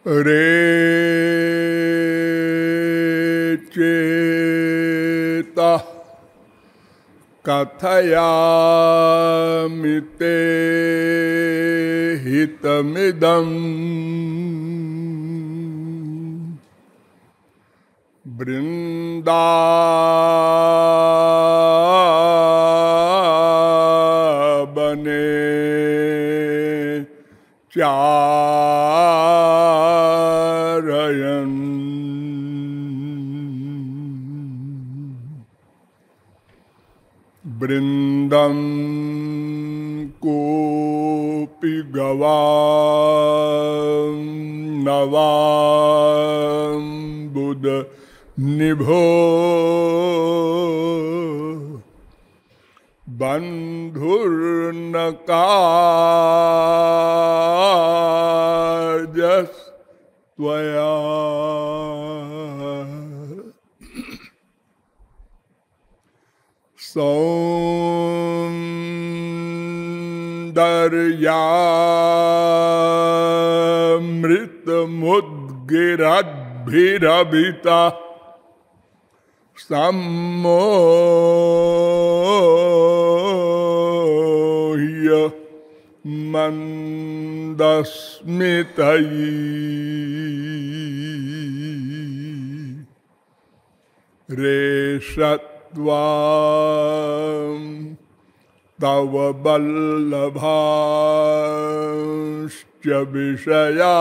रे चेता कथयामि ते हितमिदम् वृन्दावने चारयन् वृन्दं कोऽपि गवां नवां बुध निभो बन्धुर्न कार्यस्त्वया सौन्दर्यामृतमुद्गिरद्भिरभिता सम्मोह्य मन्दस्मितैः रेषत्वां तव वल्लभांश्च विषया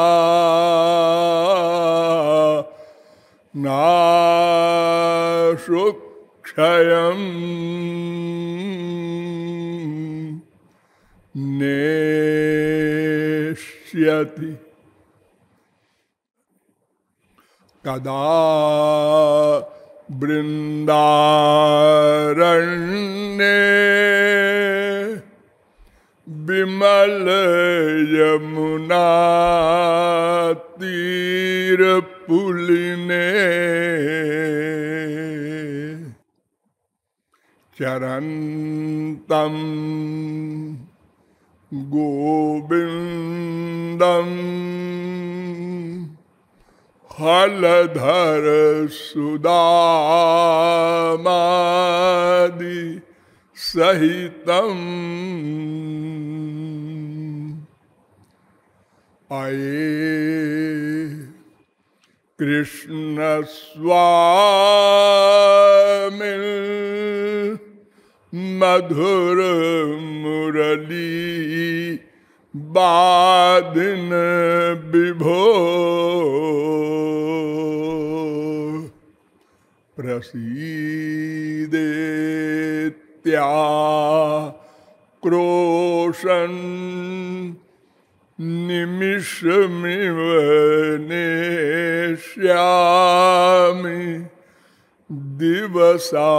नाशुक्षयम् नेष्यति कदा वृन्दारण्ये विमल यमुना तीरपुलिने चरन्तं गोविन्दं हलधर सुदामादि सहितम् अये कृष्ण स्वामी मधुर मुरली बादिन विभो प्रसीदेत्या क्रोशन् निमिषमिव नेष्यामि दिवसा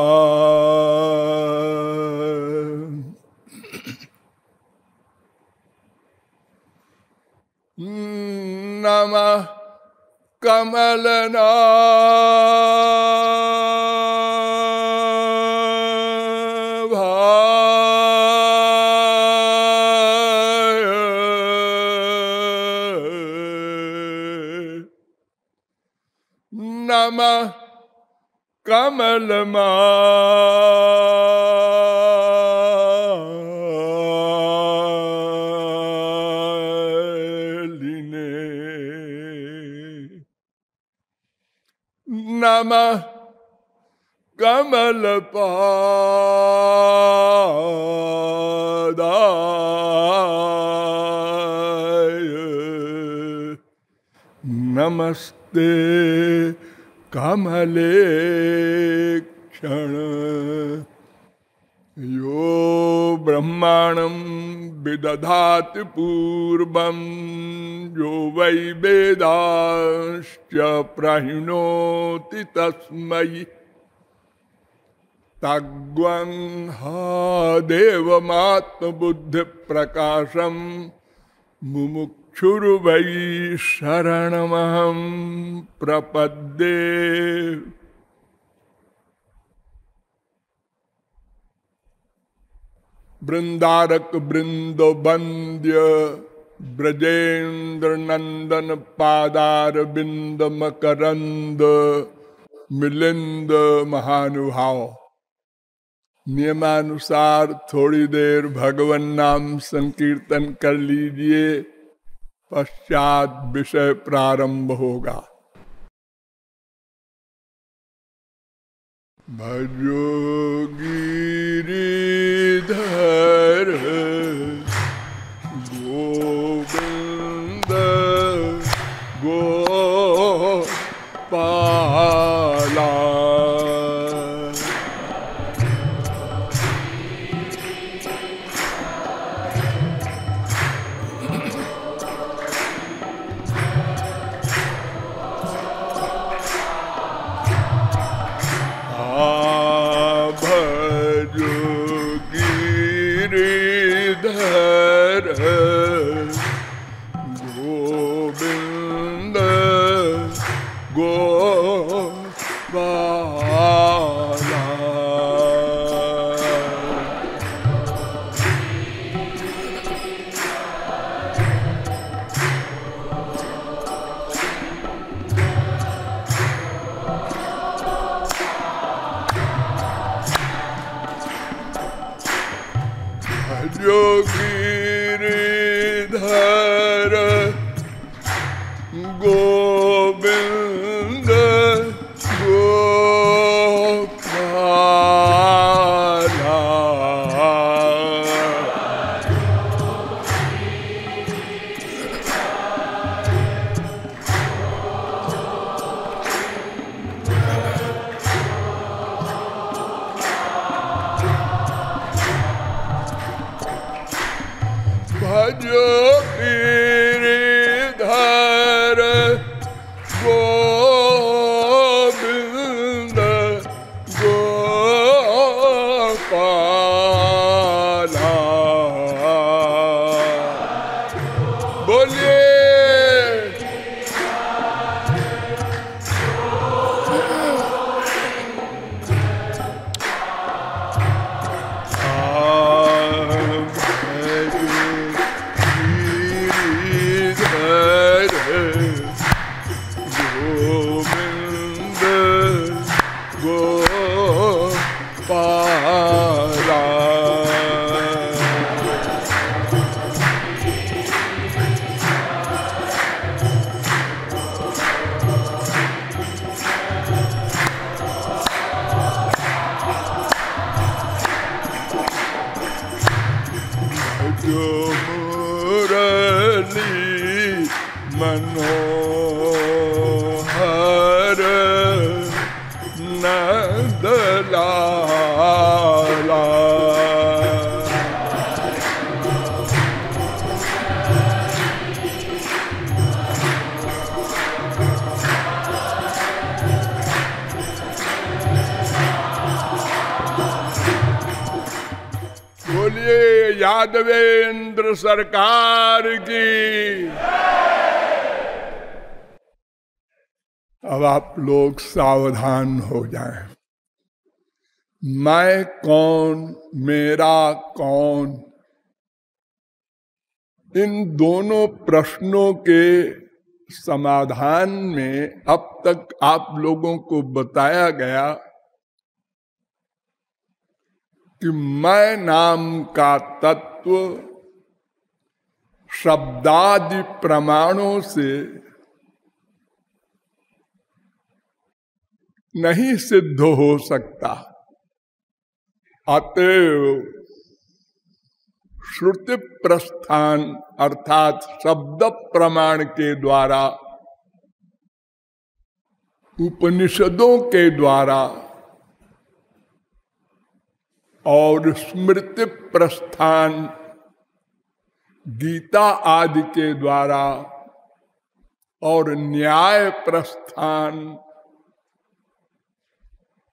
नमः कमलना नमः कमलमालिने नमः कमलपादाय नमस्ते कमले क्षण यो ब्रह्माणं विदधाति पूर्वं यो वै वेदांश्च प्रहिणोति तस्मै तग्वं हा देवमात्मबुद्धिप्रकाशं मुमुक्षुर्वै शरणमहं प्रपद्ये। वृंदारक वृंद वंद्य ब्रजेंद्र नंदन पादार बिंद मकरंद मिलिंद महानुभाव। नियमानुसार थोड़ी देर भगवन नाम संकीर्तन कर लीजिए, पश्चात विषय प्रारंभ होगा। भजो गिरिधर गोविंद गोपाला। गोविंद गोपाला। भजो गिरिधर गोविंद गोपाला। भजो गिरिधर गोविंद गोपाला। बोलिए मनोहर नंदलाला। बोलिए यादवेंद्र सरकार की। अब आप लोग सावधान हो जाएं। मैं कौन, मेरा कौन, इन दोनों प्रश्नों के समाधान में अब तक आप लोगों को बताया गया कि मैं नाम का तत्व शब्दादि प्रमाणों से नहीं सिद्ध हो सकता। अतएव श्रुति प्रस्थान अर्थात शब्द प्रमाण के द्वारा, उपनिषदों के द्वारा और स्मृति प्रस्थान गीता आदि के द्वारा और न्याय प्रस्थान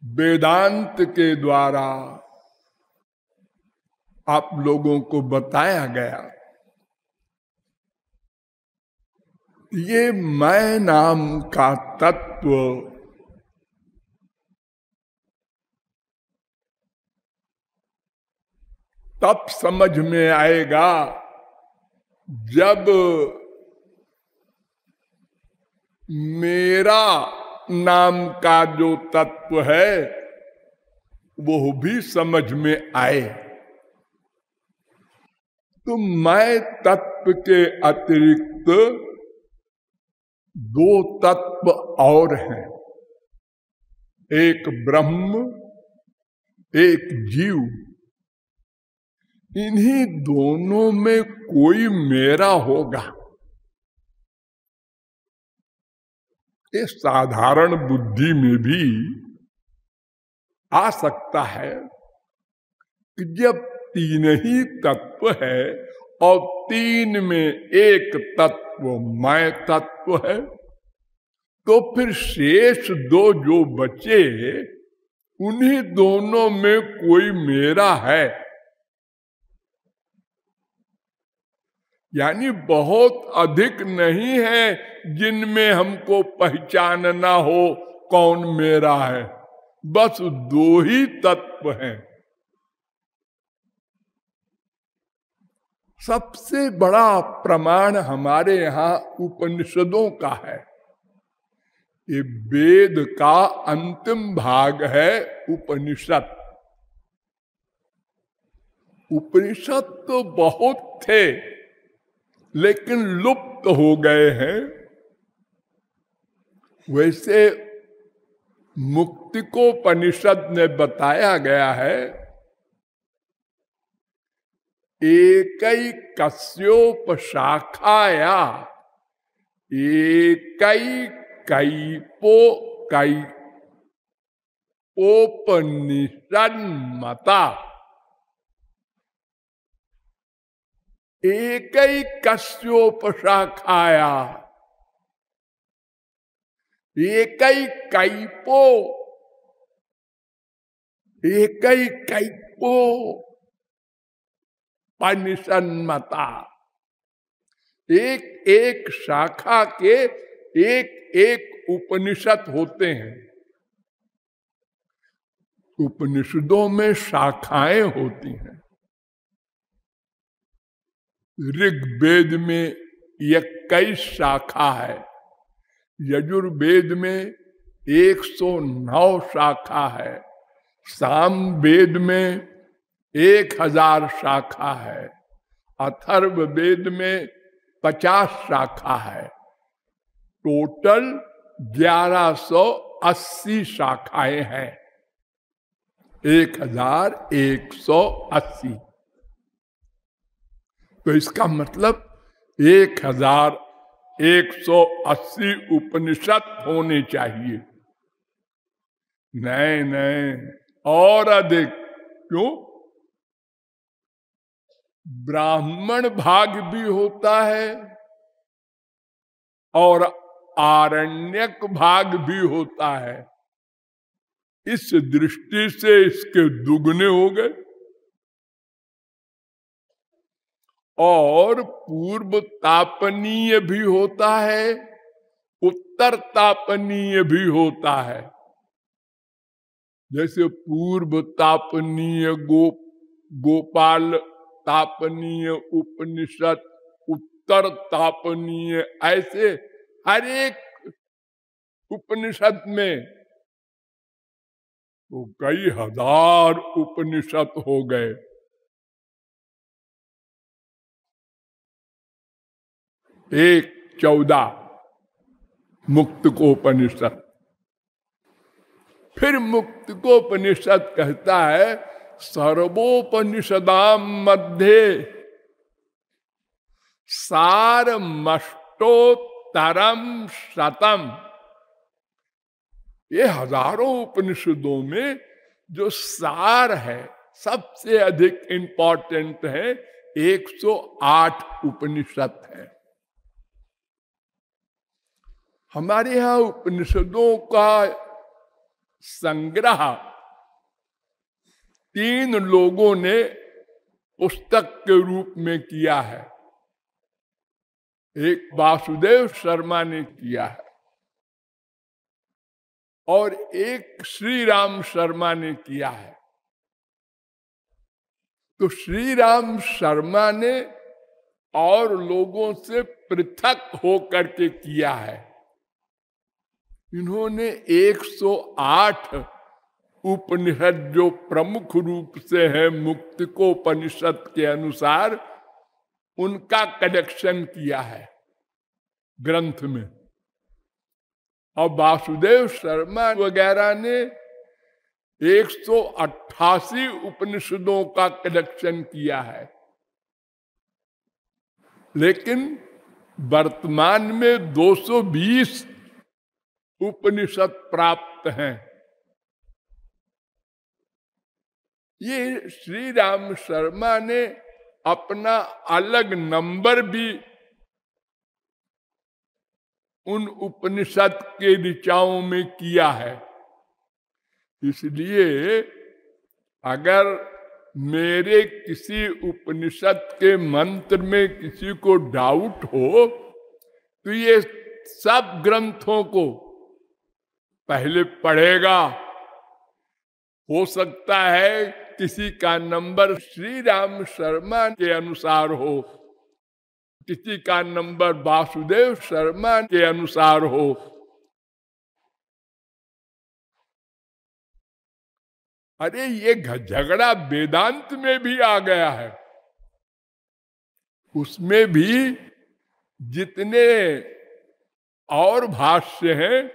वेदांत के द्वारा आप लोगों को बताया गया। ये मैं नाम का तत्व तब समझ में आएगा जब मेरा नाम का जो तत्व है वो भी समझ में आए, तो मैं तत्व के अतिरिक्त दो तत्व और हैं, एक ब्रह्म एक जीव। इन्हीं दोनों में कोई मेरा होगा, ये साधारण बुद्धि में भी आ सकता है कि जब तीन ही तत्व है और तीन में एक तत्व मैं तत्व है, तो फिर शेष दो जो बचे उन्हीं दोनों में कोई मेरा है। यानी बहुत अधिक नहीं है जिनमें हमको पहचानना हो कौन मेरा है, बस दो ही तत्व हैं। सबसे बड़ा प्रमाण हमारे यहाँ उपनिषदों का है। ये वेद का अंतिम भाग है उपनिषद। उपनिषद तो बहुत थे लेकिन लुप्त हो गए हैं। वैसे मुक्तिकोपनिषद में बताया गया है, एकैकस्योपशाखाया एकैकैपोपनिषन्मता। एकैकस्योपशाखाया एकैकैपो एकैकैपो उपनिषन्मता। एक एक शाखा के एक एक उपनिषद होते हैं। उपनिषदों में शाखाएं होती हैं। ऋग्वेद में 21 शाखा है, यजुर्वेद में 109 शाखा है, सामवेद में 1000 शाखा है, अथर्ववेद में 50 शाखा है। टोटल 1180 शाखाएं हैं, 1180। तो इसका मतलब 1180 उपनिषद होने चाहिए। नहीं नहीं, और अधिक। क्यों? ब्राह्मण भाग भी होता है और आरण्यक भाग भी होता है। इस दृष्टि से इसके दुगने हो गए। और पूर्व तापनीय भी होता है, उत्तर तापनीय भी होता है। जैसे पूर्व तापनीय गोपाल तापनीय उपनिषद, उत्तर तापनीय, ऐसे हर एक उपनिषद में तो कई हजार उपनिषद हो गए। एक 14 मुक्तिकोपनिषद। फिर मुक्तिकोपनिषद कहता है सर्वोपनिषदाम मध्ये सारमष्टोत्तरम शतम। ये हजारों उपनिषदों में जो सार है, सबसे अधिक इंपॉर्टेंट है, 108 उपनिषद है। हमारे यहाँ उपनिषदों का संग्रह 3 लोगों ने पुस्तक के रूप में किया है। एक वासुदेव शर्मा ने किया है और एक श्री राम शर्मा ने किया है। तो श्री राम शर्मा ने और लोगों से पृथक होकर के किया है। इन्होंने 108 उपनिषद जो प्रमुख रूप से है मुक्तिकोपनिषद के अनुसार, उनका कलेक्शन किया है ग्रंथ में। और वासुदेव शर्मा वगैरह ने 188 उपनिषदों का कलेक्शन किया है। लेकिन वर्तमान में 220 उपनिषद प्राप्त हैं। ये श्री राम शर्मा ने अपना अलग नंबर भी उन उपनिषद के ऋचाओं में किया है। इसलिए अगर मेरे किसी उपनिषद के मंत्र में किसी को डाउट हो तो ये सब ग्रंथों को पहले पढ़ेगा। हो सकता है किसी का नंबर श्री राम शर्मा के अनुसार हो, किसी का नंबर वासुदेव शर्मा के अनुसार हो। अरे ये झगड़ा वेदांत में भी आ गया है। उसमें भी जितने और भाष्य हैं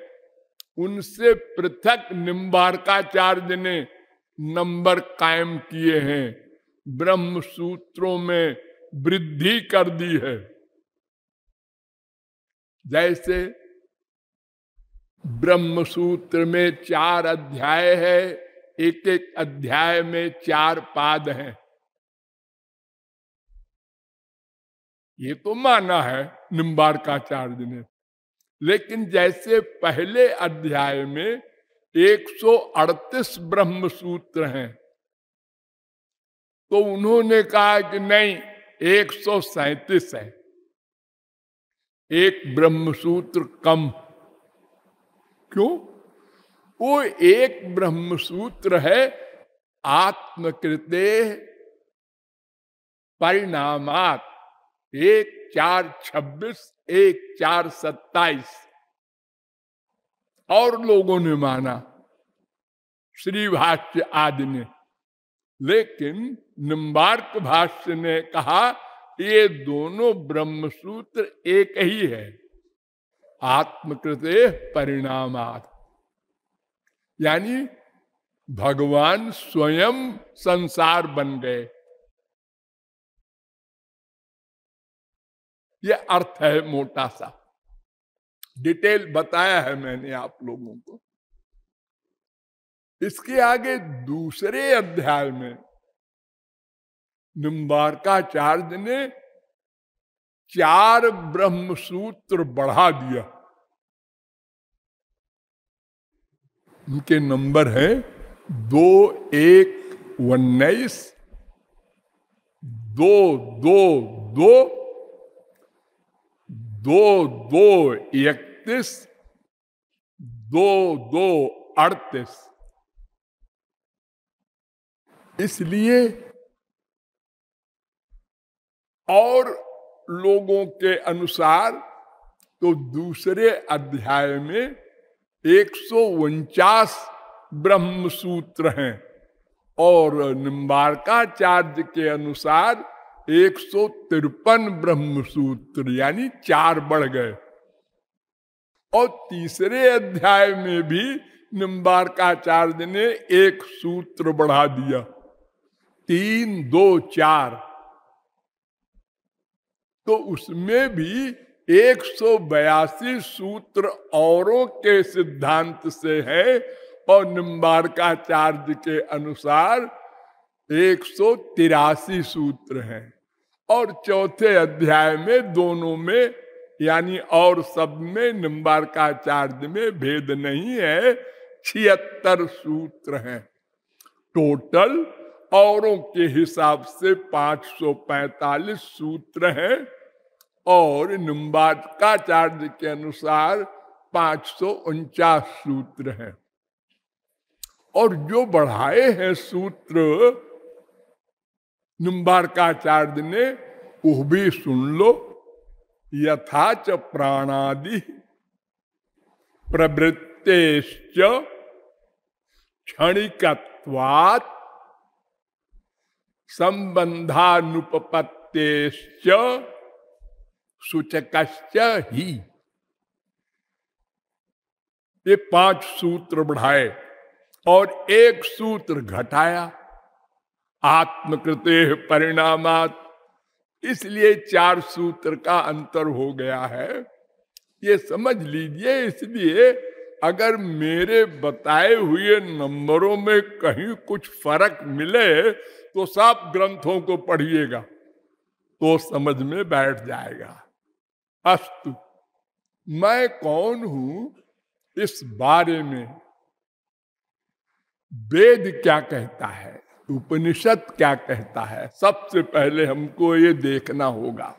उनसे पृथक निम्बार्काचार्य ने नंबर कायम किए हैं, ब्रह्म सूत्रों में वृद्धि कर दी है। जैसे ब्रह्म सूत्र में 4 अध्याय है, एक एक अध्याय में 4 पाद हैं। ये तो माना है निम्बार्काचार्य ने। लेकिन जैसे पहले अध्याय में 138 ब्रह्म सूत्र हैं, तो उन्होंने कहा कि नहीं, 137 है, एक ब्रह्म सूत्र कम। क्यों? वो एक ब्रह्म सूत्र है आत्मकृते परिणामात, 1:4:26, 1:4:27। और लोगों ने माना, श्री भाष्य आदि ने। लेकिन निम्बार्क भाष्य ने कहा ये दोनों ब्रह्म सूत्र एक ही है, आत्मकृते परिणामात। यानी भगवान स्वयं संसार बन गए, ये अर्थ है मोटा सा। डिटेल बताया है मैंने आप लोगों को। इसके आगे दूसरे अध्याय में निम्बार्काचार्य ने 4 ब्रह्म सूत्र बढ़ा दिया। उनके नंबर है 2:1:19, 2:2:2, 2:2:31, 2:2:38। इसलिए और लोगों के अनुसार तो दूसरे अध्याय में 149 ब्रह्म सूत्र हैं और निम्बार्काचार्य के अनुसार 153 ब्रह्म सूत्र, यानी 4 बढ़ गए। और तीसरे अध्याय में भी निम्बार्काचार्य ने 1 सूत्र बढ़ा दिया, 3:2:4। तो उसमें भी 182 सूत्र औरों के सिद्धांत से है और निम्बार्काचार्य के अनुसार 183 सूत्र हैं। और चौथे अध्याय में दोनों में यानी और सब में निम्बार्काचार्य में भेद नहीं है, 76 सूत्र हैं टोटल। औरों के हिसाब से 545 सूत्र हैं और निम्बार्काचार्य के अनुसार 549 सूत्र हैं। और जो बढ़ाए हैं सूत्र निम्बार्काचार्य ने, वो भी सुन लो। यथा च प्राणादि प्रवृत्तेश्च क्षणिकत्वात् संबंधानुपपत्तेश्च सूचकश्च ही। ये 5 सूत्र बढ़ाए और एक सूत्र घटाया, आत्मकृते परिणामात्। इसलिए 4 सूत्र का अंतर हो गया है, ये समझ लीजिए। इसलिए अगर मेरे बताए हुए नंबरों में कहीं कुछ फर्क मिले तो सब ग्रंथों को पढ़िएगा, तो समझ में बैठ जाएगा। अस्तु, मैं कौन हूं इस बारे में वेद क्या कहता है, उपनिषद क्या कहता है, सबसे पहले हमको ये देखना होगा।